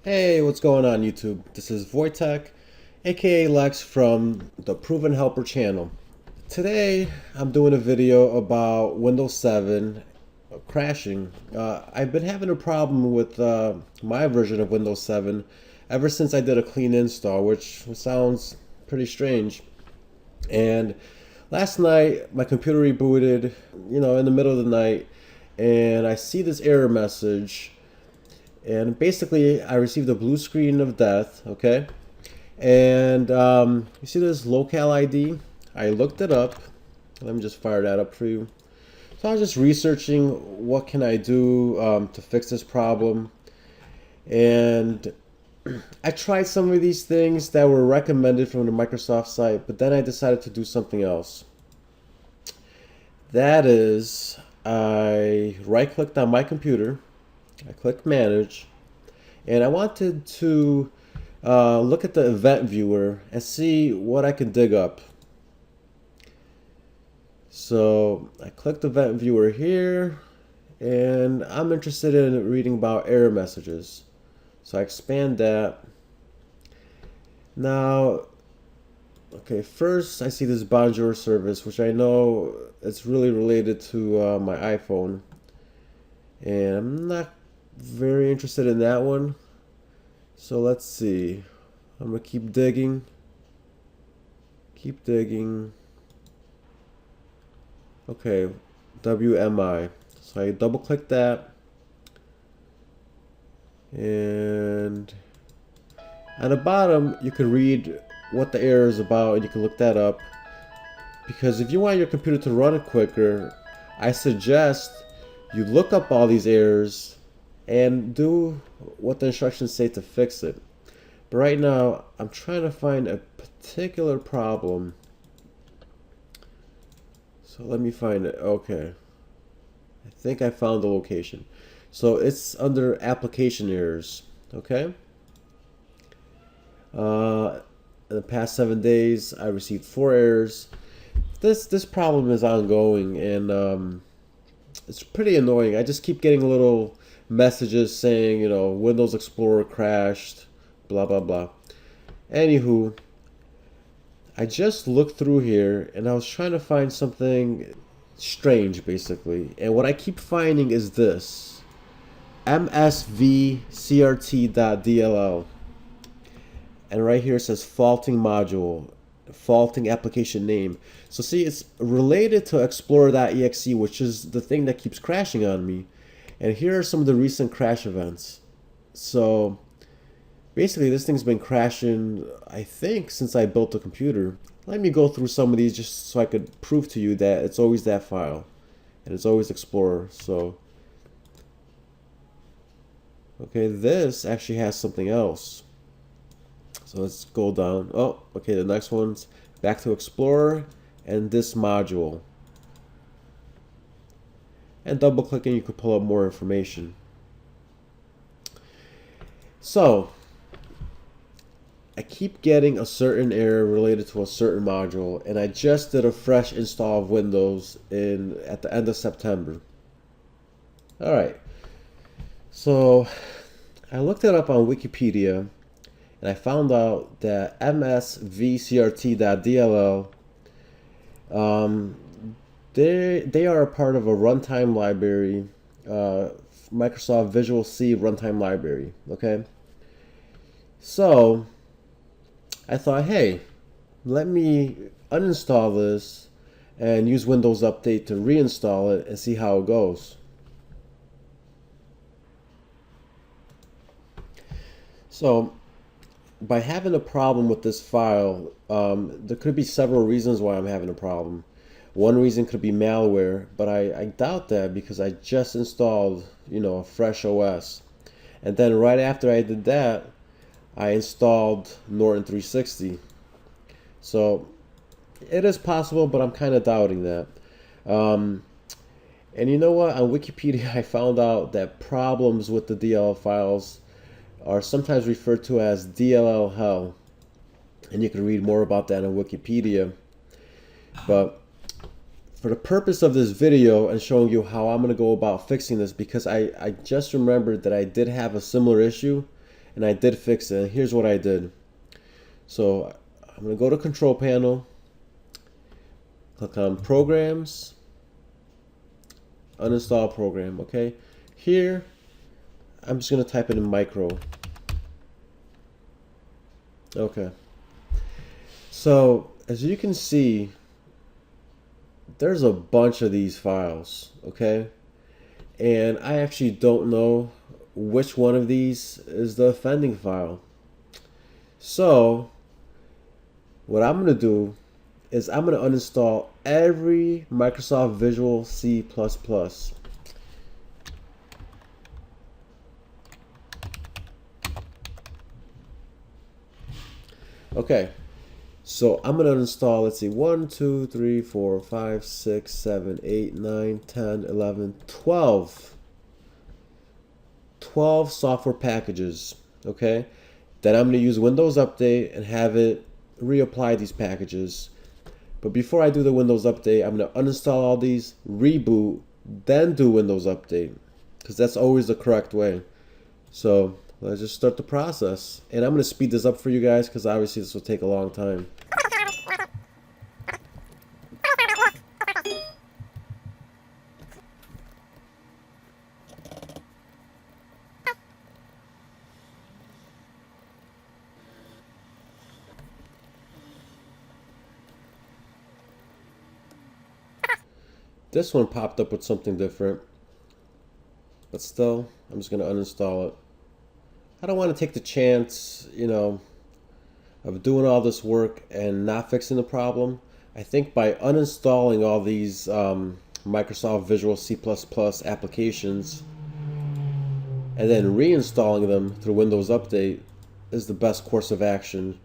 Hey, what's going on YouTube? This is Wojtek, aka Lex from the ProvenHelper channel. Today, I'm doing a video about Windows 7 crashing. I've been having a problem with my version of Windows 7 ever since I did a clean install, which sounds pretty strange. And last night, my computer rebooted, in the middle of the night, and I see this error message. And basically, I received a blue screen of death, okay? And you see this locale ID? I looked it up. Let me just fire that up for you. So I was just researching what can I do to fix this problem. And I tried some of these things that were recommended from the Microsoft site, but then I decided to do something else. That is, I right-clicked on my computer. I clicked Manage, and I wanted to look at the event viewer and see what I can dig up. So I clicked event viewer here, and I'm interested in reading about error messages. So I expand that. Now, okay, first I see this Bonjour service, which I know it's really related to my iPhone, and I'm not very interested in that one. So let's see. I'm gonna keep digging. Keep digging. Okay, WMI. So I double click that. And at the bottom, you can read what the error is about and you can look that up. Because if you want your computer to run quicker, I suggest you look up all these errors and do what the instructions say to fix it. But right now, I'm trying to find a particular problem. So let me find it. Okay. I think I found the location. So it's under application errors. Okay. In the past 7 days, I received 4 errors. This problem is ongoing and it's pretty annoying. I just keep getting little messages saying, Windows Explorer crashed, blah, blah, blah. Anywho, I just looked through here and I was trying to find something strange, basically. And what I keep finding is this msvcrt.dll. And right here it says faulting module, faulting application name. So see, it's related to explorer.exe, which is the thing that keeps crashing on me. And here are some of the recent crash events. So basically this thing's been crashing, I think, since I built the computer. Let me go through some of these just so I could prove to you that it's always that file. And it's always Explorer. So, okay, this actually has something else. So let's go down. Oh, okay, the next one's back to Explorer and this module. And double clicking, you could pull up more information. So I keep getting a certain error related to a certain module, and I just did a fresh install of Windows at the end of September. Alright, so I looked it up on Wikipedia and I found out that msvcrt.dll they are a part of a runtime library, Microsoft Visual C runtime library. Okay, so I thought, hey, let me uninstall this and use Windows Update to reinstall it and see how it goes. So by having a problem with this file, there could be several reasons why I'm having a problem. One reason could be malware, but I doubt that because I just installed, a fresh OS. And then right after I did that, I installed Norton 360. So it is possible, but I'm kind of doubting that. And you know what? On Wikipedia, I found out that problems with the DLL files are sometimes referred to as DLL hell. And you can read more about that on Wikipedia. But for the purpose of this video and showing you how I'm going to go about fixing this, because I just remembered that I did have a similar issue and I did fix it. Here's what I did. So I'm going to go to Control Panel, click on Programs, Uninstall Program, okay? Here, I'm just going to type it in micro. Okay. So, as you can see, there's a bunch of these files, okay? And I actually don't know which one of these is the offending file. So, what I'm going to do is I'm going to uninstall every Microsoft Visual C++. Okay, so I'm going to uninstall, let's see, 1, 2, 3, 4, 5, 6, 7, 8, 9, 10, 11, 12. 12 software packages, okay? Then I'm going to use Windows Update and have it reapply these packages. But before I do the Windows Update, I'm going to uninstall all these, reboot, then do Windows Update, because that's always the correct way. So let's just start the process. And I'm going to speed this up for you guys because obviously this will take a long time. This one popped up with something different, but still, I'm just going to uninstall it. I don't want to take the chance, of doing all this work and not fixing the problem. I think by uninstalling all these Microsoft Visual C++ applications and then reinstalling them through Windows Update is the best course of action.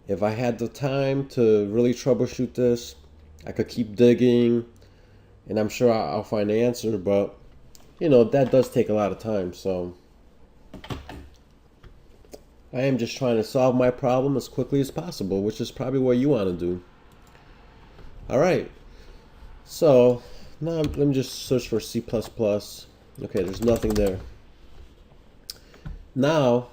If I had the time to really troubleshoot this, I could keep digging, and I'm sure I'll find the answer, but that does take a lot of time. So I am just trying to solve my problem as quickly as possible, which is probably what you want to do. All right, so now let me just search for C++. Okay, there's nothing there. Now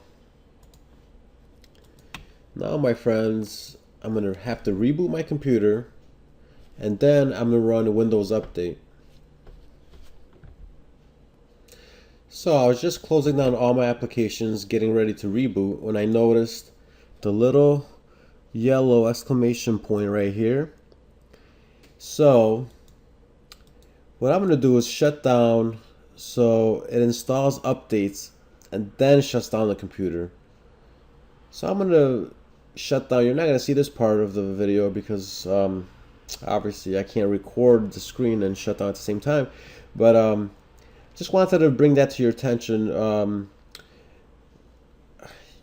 my friends, I'm gonna have to reboot my computer, and then I'm gonna run a Windows Update. So I was just closing down all my applications, getting ready to reboot, when I noticed the little yellow exclamation point right here. So what I'm going to do is shut down so it installs updates and then shuts down the computer. So I'm going to shut down. You're not going to see this part of the video because obviously I can't record the screen and shut down at the same time. But just wanted to bring that to your attention.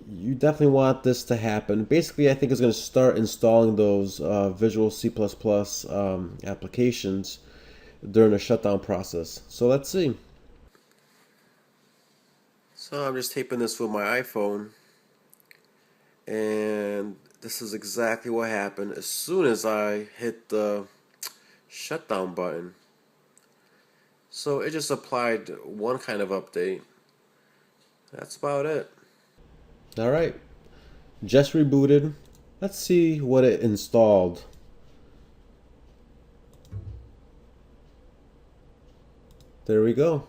You definitely want this to happen. Basically, I think it's going to start installing those Visual C++ applications during the shutdown process. So let's see. So I'm just taping this with my iPhone, and this is exactly what happened as soon as I hit the shutdown button. So it just applied one kind of update. That's about it. Alright, just rebooted. Let's see what it installed. There we go.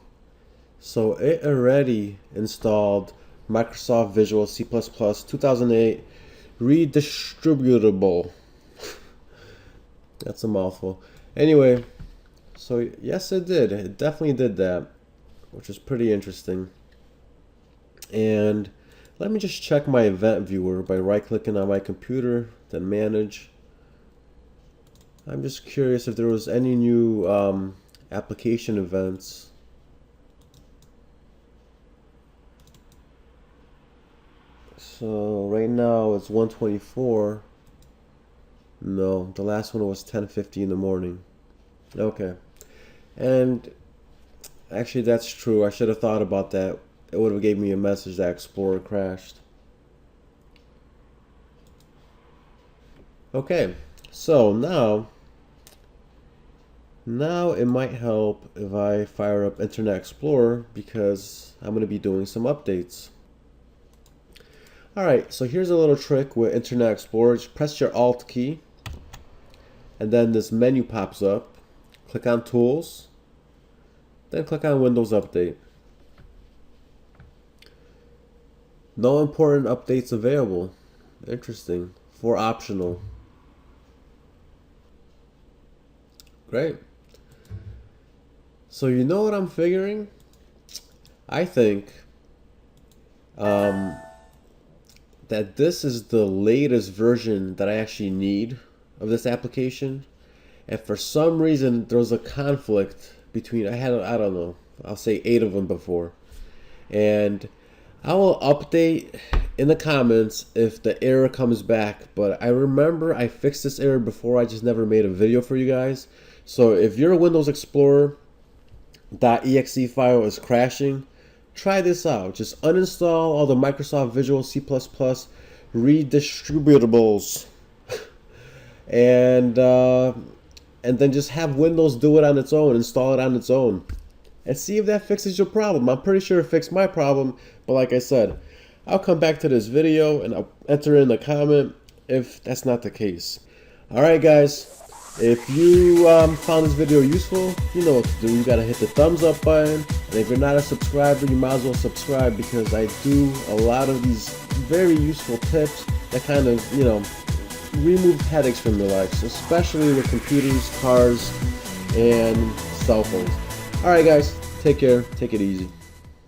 So it already installed Microsoft Visual C++ 2008 redistributable. That's a mouthful. Anyway, so yes, it did. It definitely did that, which is pretty interesting. And let me just check my event viewer by right-clicking on my computer, then manage. I'm just curious if there was any new application events. So right now it's 1:24. No, the last one was 10:50 in the morning. Okay. And actually that's true. I should have thought about that. It would have gave me a message that Explorer crashed. Okay, so now Now it might help if I fire up Internet Explorer because I'm going to be doing some updates. Alright, so here's a little trick with Internet Explorer. Just press your Alt key and then this menu pops up. Click on Tools, then click on Windows Update. No important updates available. Interesting. 4 optional. Great. So you know what I'm figuring? I think that this is the latest version that I actually need of this application. And for some reason, there was a conflict between, I don't know, I'll say 8 of them before. And I will update in the comments if the error comes back. But I remember I fixed this error before, I just never made a video for you guys. So if your Windows Explorer .exe file is crashing, try this out. Just uninstall all the Microsoft Visual C++ redistributables and then just have Windows do it on its own, install it on its own, and see if that fixes your problem. I'm pretty sure it fixed my problem, but like I said, I'll come back to this video and I'll enter in the comment if that's not the case. Alright guys, if you found this video useful, you know what to do. You gotta hit the thumbs up button, and if you're not a subscriber, you might as well subscribe because I do a lot of these very useful tips that kind of, you know, remove headaches from your life, especially with computers, cars, and cell phones. Alright guys, take care, take it easy.